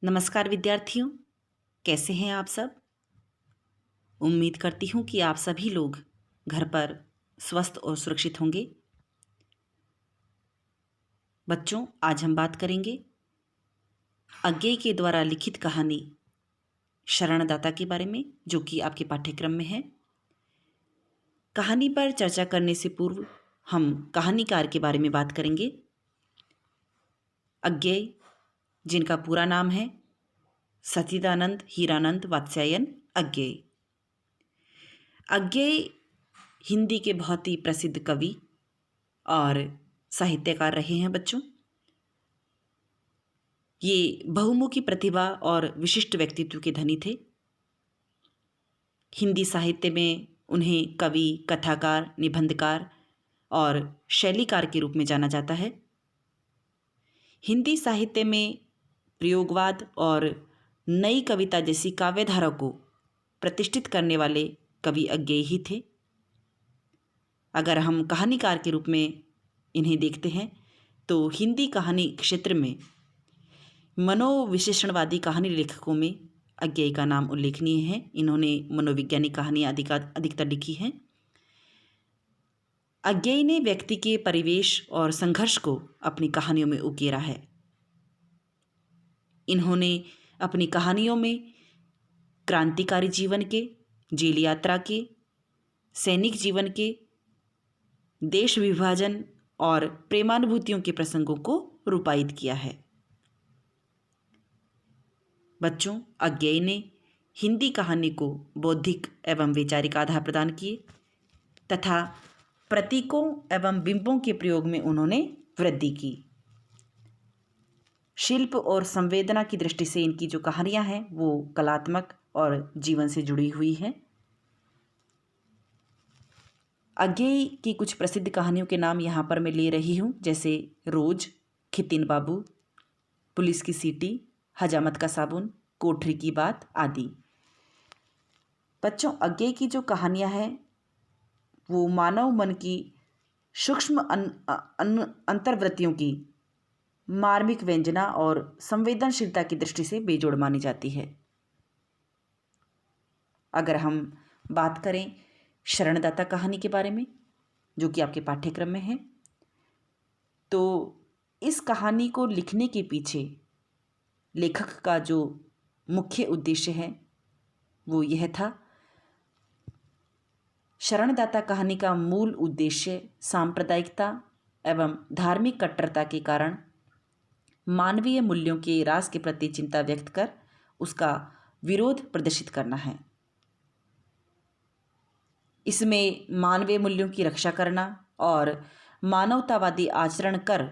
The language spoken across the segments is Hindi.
नमस्कार विद्यार्थियों, कैसे हैं आप सब। उम्मीद करती हूँ कि आप सभी लोग घर पर स्वस्थ और सुरक्षित होंगे। बच्चों, आज हम बात करेंगे अज्ञेय के द्वारा लिखित कहानी शरणदाता के बारे में, जो कि आपके पाठ्यक्रम में है। कहानी पर चर्चा करने से पूर्व हम कहानीकार के बारे में बात करेंगे। अज्ञेय, जिनका पूरा नाम है सच्चिदानंद हीरानंद वात्स्यायन अज्ञेय। अज्ञेय हिंदी के बहुत ही प्रसिद्ध कवि और साहित्यकार रहे हैं। बच्चों, ये बहुमुखी प्रतिभा और विशिष्ट व्यक्तित्व के धनी थे। हिंदी साहित्य में उन्हें कवि, कथाकार, निबंधकार और शैलीकार के रूप में जाना जाता है। हिंदी साहित्य में प्रयोगवाद और नई कविता जैसी काव्यधारा को प्रतिष्ठित करने वाले कवि अज्ञेय ही थे। अगर हम कहानीकार के रूप में इन्हें देखते हैं तो हिंदी कहानी क्षेत्र में मनोविश्लेषणवादी कहानी लेखकों में अज्ञेय का नाम उल्लेखनीय है। इन्होंने मनोवैज्ञानिक कहानियाँ अधिकतर लिखी हैं। अज्ञेय ने व्यक्ति के परिवेश और संघर्ष को अपनी कहानियों में उकेरा है। इन्होंने अपनी कहानियों में क्रांतिकारी जीवन के, जेल यात्रा के, सैनिक जीवन के, देश विभाजन और प्रेमानुभूतियों के प्रसंगों को रूपायित किया है। बच्चों, अज्ञेय ने हिंदी कहानी को बौद्धिक एवं वैचारिक आधार प्रदान किए तथा प्रतीकों एवं बिंबों के प्रयोग में उन्होंने वृद्धि की। शिल्प और संवेदना की दृष्टि से इनकी जो कहानियां हैं वो कलात्मक और जीवन से जुड़ी हुई हैं। अज्ञेय की कुछ प्रसिद्ध कहानियों के नाम यहाँ पर मैं ले रही हूँ, जैसे रोज, खितिन बाबू, पुलिस की सीटी, हजामत का साबुन, कोठरी की बात आदि। बच्चों, अज्ञेय की जो कहानियाँ हैं वो मानव मन की सूक्ष्म अंतर्वृत्तियों की मार्मिक व्यंजना और संवेदनशीलता की दृष्टि से बेजोड़ मानी जाती है। अगर हम बात करें शरणदाता कहानी के बारे में, जो कि आपके पाठ्यक्रम में है, तो इस कहानी को लिखने के पीछे लेखक का जो मुख्य उद्देश्य है वो यह था। शरणदाता कहानी का मूल उद्देश्य सांप्रदायिकता एवं धार्मिक कट्टरता के कारण मानवीय मूल्यों के ह्रास के प्रति चिंता व्यक्त कर उसका विरोध प्रदर्शित करना है। इसमें मानवीय मूल्यों की रक्षा करना और मानवतावादी आचरण कर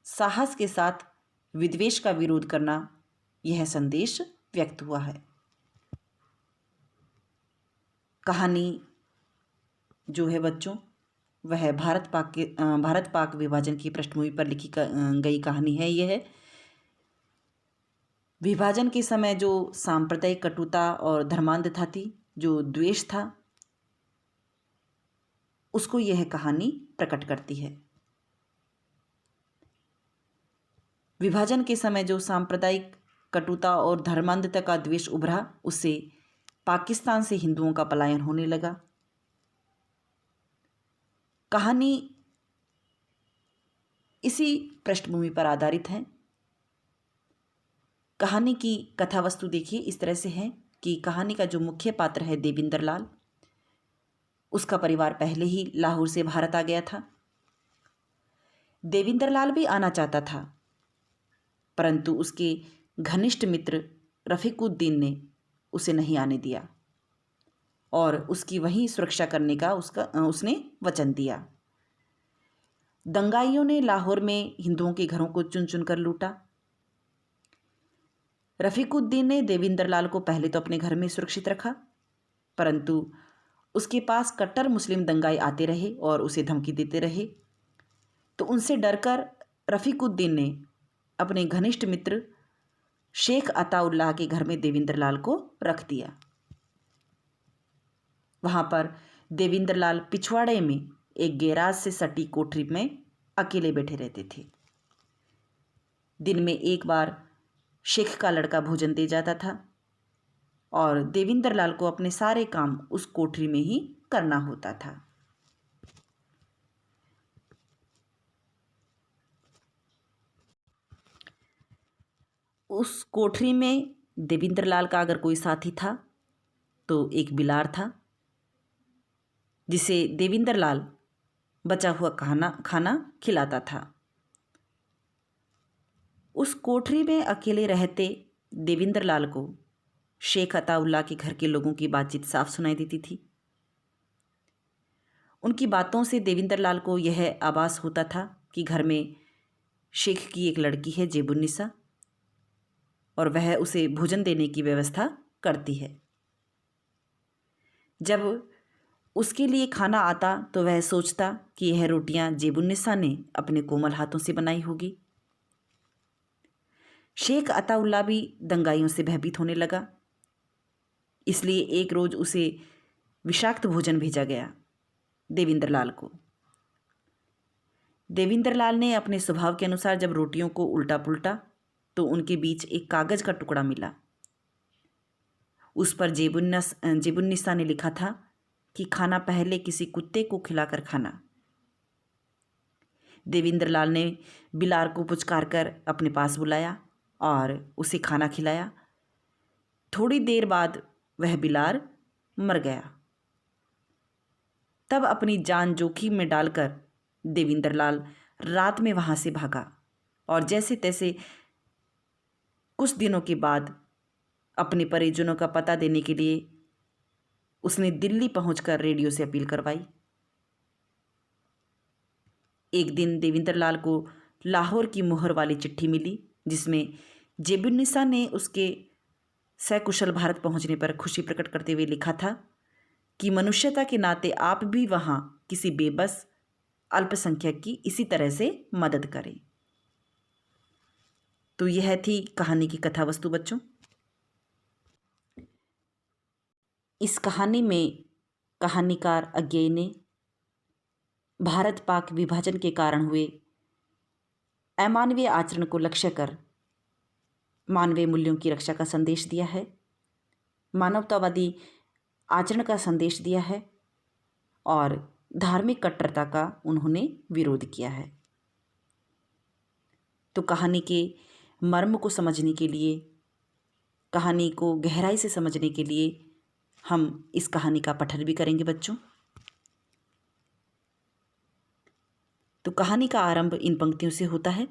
साहस के साथ विद्वेष का विरोध करना, यह संदेश व्यक्त हुआ है। कहानी जो है बच्चों, वह भारत पाक विभाजन की पृष्ठभूमि पर लिखी गई कहानी है। यह विभाजन के समय जो सांप्रदायिक कटुता और धर्मांधता थी, जो द्वेष था, उसको यह कहानी प्रकट करती है। विभाजन के समय जो सांप्रदायिक कटुता और धर्मांधता का द्वेष उभरा, उससे पाकिस्तान से हिंदुओं का पलायन होने लगा। कहानी इसी पृष्ठभूमि पर आधारित है। कहानी की कथा वस्तु देखिए इस तरह से है कि कहानी का जो मुख्य पात्र है देविंदर लाल, उसका परिवार पहले ही लाहौर से भारत आ गया था। देविंदर लाल भी आना चाहता था, परंतु उसके घनिष्ठ मित्र रफीकुद्दीन ने उसे नहीं आने दिया और उसकी वहीं सुरक्षा करने का उसने वचन दिया। दंगाइयों ने लाहौर में हिंदुओं के घरों को चुन चुन कर लूटा। रफीकुद्दीन ने देविंदर लाल को पहले तो अपने घर में सुरक्षित रखा, परंतु उसके पास कट्टर मुस्लिम दंगाई आते रहे और उसे धमकी देते रहे। तो उनसे डरकर रफीकुद्दीन ने अपने घनिष्ठ मित्र शेख अताउल्लाह के घर में देविंदर लाल को रख दिया। वहाँ पर देविंदर लाल पिछवाड़े में एक गैराज से सटी कोठरी में अकेले बैठे रहते थे। दिन में एक बार शेख का लड़का भोजन दे जाता था और देविंदर लाल को अपने सारे काम उस कोठरी में ही करना होता था। उस कोठरी में देविंदर लाल का अगर कोई साथी था तो एक बिलार था, जिसे देविंदर लाल बचा हुआ खाना खिलाता था। उस कोठरी में अकेले रहते देविंदर लाल को शेख अताउल्ला के घर के लोगों की बातचीत साफ सुनाई देती थी। उनकी बातों से देविंदर लाल को यह आभास होता था कि घर में शेख की एक लड़की है जेबुन्निसा, और वह उसे भोजन देने की व्यवस्था करती है। जब उसके लिए खाना आता तो वह सोचता कि यह रोटियां जेबुन्निसा ने अपने कोमल हाथों से बनाई होगी। शेख अताउल्ला भी दंगाइयों से भयभीत होने लगा, इसलिए एक रोज उसे विषाक्त भोजन भेजा गया देविंदर लाल को। देविंदर लाल ने अपने स्वभाव के अनुसार जब रोटियों को उल्टा पुल्टा तो उनके बीच एक कागज का टुकड़ा मिला। उस पर जेबुन्निसा ने लिखा था कि खाना पहले किसी कुत्ते को खिलाकर खाना। देविंदर लाल ने बिलार को पुचकार कर अपने पास बुलाया और उसे खाना खिलाया। थोड़ी देर बाद वह बिलार मर गया। तब अपनी जान जोखिम में डालकर देविंदर लाल रात में वहाँ से भागा और जैसे तैसे कुछ दिनों के बाद अपने परिजनों का पता देने के लिए उसने दिल्ली पहुंचकर रेडियो से अपील करवाई। एक दिन देविंदर लाल को लाहौर की मुहर वाली चिट्ठी मिली, जिसमें जेबुन्निसा ने उसके सकुशल भारत पहुंचने पर खुशी प्रकट करते हुए लिखा था कि मनुष्यता के नाते आप भी वहाँ किसी बेबस अल्पसंख्यक की इसी तरह से मदद करें। तो यह थी कहानी की कथा वस्तु बच्चों। इस कहानी में कहानीकार अज्ञेय ने भारत पाक विभाजन के कारण हुए अमानवीय आचरण को लक्ष्य कर मानवीय मूल्यों की रक्षा का संदेश दिया है, मानवतावादी आचरण का संदेश दिया है और धार्मिक कट्टरता का उन्होंने विरोध किया है। तो कहानी के मर्म को समझने के लिए, कहानी को गहराई से समझने के लिए हम इस कहानी का पठन भी करेंगे बच्चों। तो कहानी का आरंभ इन पंक्तियों से होता है।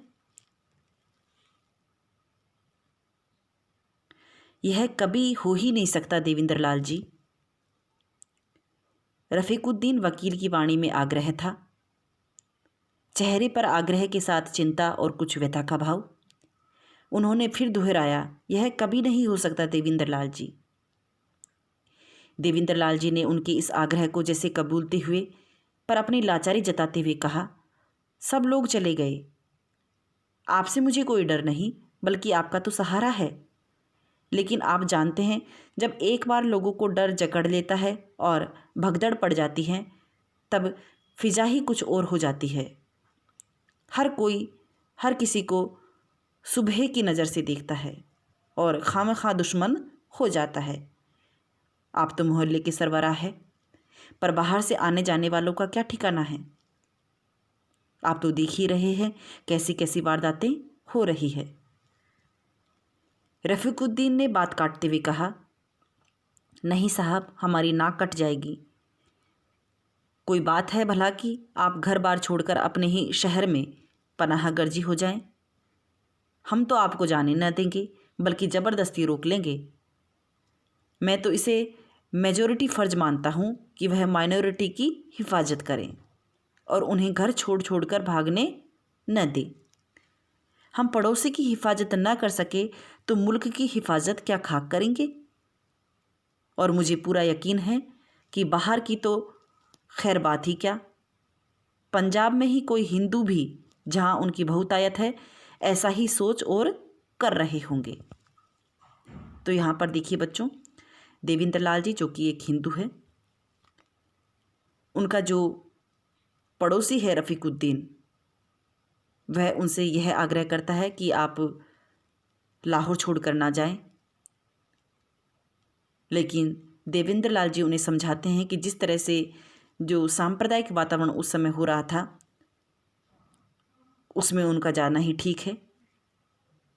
यह कभी हो ही नहीं सकता देविंदर लाल जी। रफीकुद्दीन वकील की वाणी में आग्रह था, चेहरे पर आग्रह के साथ चिंता और कुछ व्यथा का भाव। उन्होंने फिर दोहराया, यह कभी नहीं हो सकता देविंदर लाल जी। देविंदर लाल जी ने उनके इस आग्रह को जैसे कबूलते हुए पर अपनी लाचारी जताते हुए कहा, सब लोग चले गए, आपसे मुझे कोई डर नहीं, बल्कि आपका तो सहारा है। लेकिन आप जानते हैं, जब एक बार लोगों को डर जकड़ लेता है और भगदड़ पड़ जाती है, तब फिजा ही कुछ और हो जाती है। हर कोई हर किसी को सुबह की नज़र से देखता है और खामखा दुश्मन हो जाता है। आप तो मोहल्ले के सरबराह है, पर बाहर से आने जाने वालों का क्या ठिकाना है। आप तो देख ही रहे हैं कैसी कैसी वारदातें हो रही है। रफीकुद्दीन ने बात काटते हुए कहा, नहीं साहब, हमारी नाक कट जाएगी। कोई बात है भला कि आप घर बार छोड़कर अपने ही शहर में पनाह गर्जी हो जाएं? हम तो आपको जाने न देंगे, बल्कि ज़बरदस्ती रोक लेंगे। मैं तो इसे मेजॉरिटी फ़र्ज मानता हूँ कि वह माइनॉरिटी की हिफाजत करें और उन्हें घर छोड़ छोड़कर भागने न दें। हम पड़ोसी की हिफाजत न कर सके तो मुल्क की हिफाजत क्या खाक करेंगे। और मुझे पूरा यकीन है कि बाहर की तो खैर बात ही क्या, पंजाब में ही कोई हिंदू भी, जहाँ उनकी बहुतायत है, ऐसा ही सोच और कर रहे होंगे। तो यहाँ पर देखिए बच्चों, देविंदर लाल जी जो कि एक हिंदू है, उनका जो पड़ोसी है रफीकुद्दीन, वह उनसे यह आग्रह करता है कि आप लाहौर छोड़कर ना जाएं। लेकिन देवेंद्र लाल जी उन्हें समझाते हैं कि जिस तरह से जो सांप्रदायिक वातावरण उस समय हो रहा था उसमें उनका जाना ही ठीक है।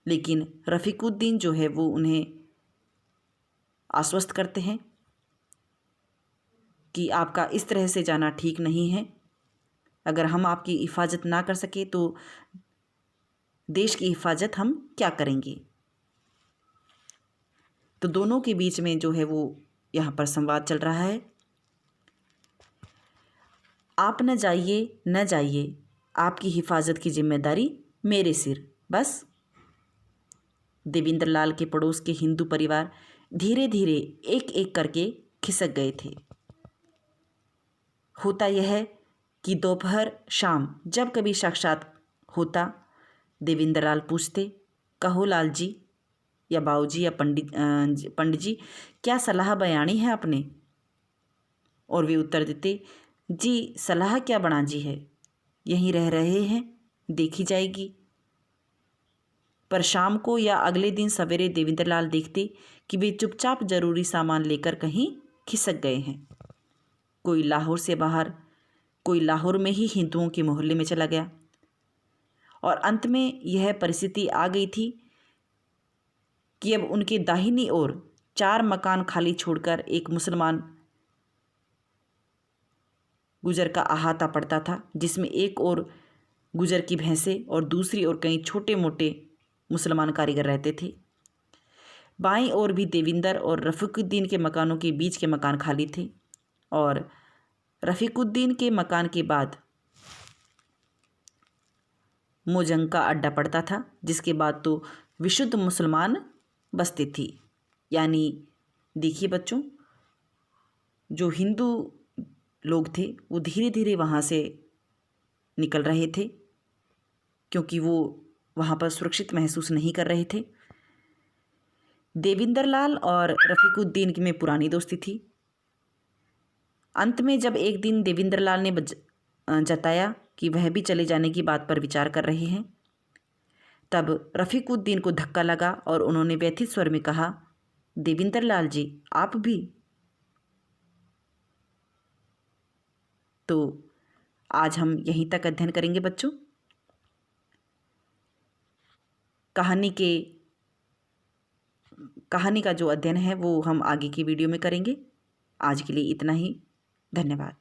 लेकिन रफ़ीकुद्दीन जो है वो उन्हें आश्वस्त करते हैं कि आपका इस तरह से जाना ठीक नहीं है। अगर हम आपकी हिफाजत ना कर सके तो देश की हिफाजत हम क्या करेंगे। तो दोनों के बीच में जो है वो यहाँ पर संवाद चल रहा है। आप न जाइए, आपकी हिफाजत की जिम्मेदारी मेरे सिर। बस। देवेंद्र लाल के पड़ोस के हिंदू परिवार धीरे धीरे एक एक करके खिसक गए थे। होता यह है कि दोपहर शाम जब कभी साक्षात होता, देवेंद्र लाल पूछते, कहो लाल जी या बाबूजी या पंडित जी, क्या सलाह बयानी है आपने? और वे उत्तर देते, जी सलाह क्या बना जी है, यहीं रह रहे हैं, देखी जाएगी। पर शाम को या अगले दिन सवेरे देवेंद्र लाल देखते कि वे चुपचाप जरूरी सामान लेकर कहीं खिसक गए हैं। कोई लाहौर से बाहर, कोई लाहौर में ही हिंदुओं के मोहल्ले में चला गया। और अंत में यह परिस्थिति आ गई थी कि अब उनके दाहिनी ओर 4 मकान खाली छोड़कर एक मुसलमान गुजर का अहाता पड़ता था, जिसमें एक ओर गुजर की भैंसें और दूसरी ओर कई छोटे मोटे मुसलमान कारीगर रहते थे। बाईं ओर भी देविंदर और रफ़ीकुद्दीन के मकानों के बीच के मकान खाली थे और रफ़ीकुद्दीन के मकान के बाद मोजंग का अड्डा पड़ता था, जिसके बाद तो विशुद्ध मुसलमान बस्ती थी। यानी देखिए बच्चों, जो हिंदू लोग थे वो धीरे धीरे वहाँ से निकल रहे थे क्योंकि वो वहाँ पर सुरक्षित महसूस नहीं कर रहे थे। देवेंद्र लाल और रफ़ीकुद्दीन में पुरानी दोस्ती थी। अंत में जब एक दिन देवेंद्र लाल ने जताया कि वह भी चले जाने की बात पर विचार कर रहे हैं, तब रफ़ीकुद्दीन को धक्का लगा और उन्होंने व्यथित स्वर में कहा, देवेंद्र लाल जी आप भी? तो आज हम यहीं तक अध्ययन करेंगे बच्चों। कहानी का जो अध्ययन है वो हम आगे की वीडियो में करेंगे। आज के लिए इतना ही। धन्यवाद।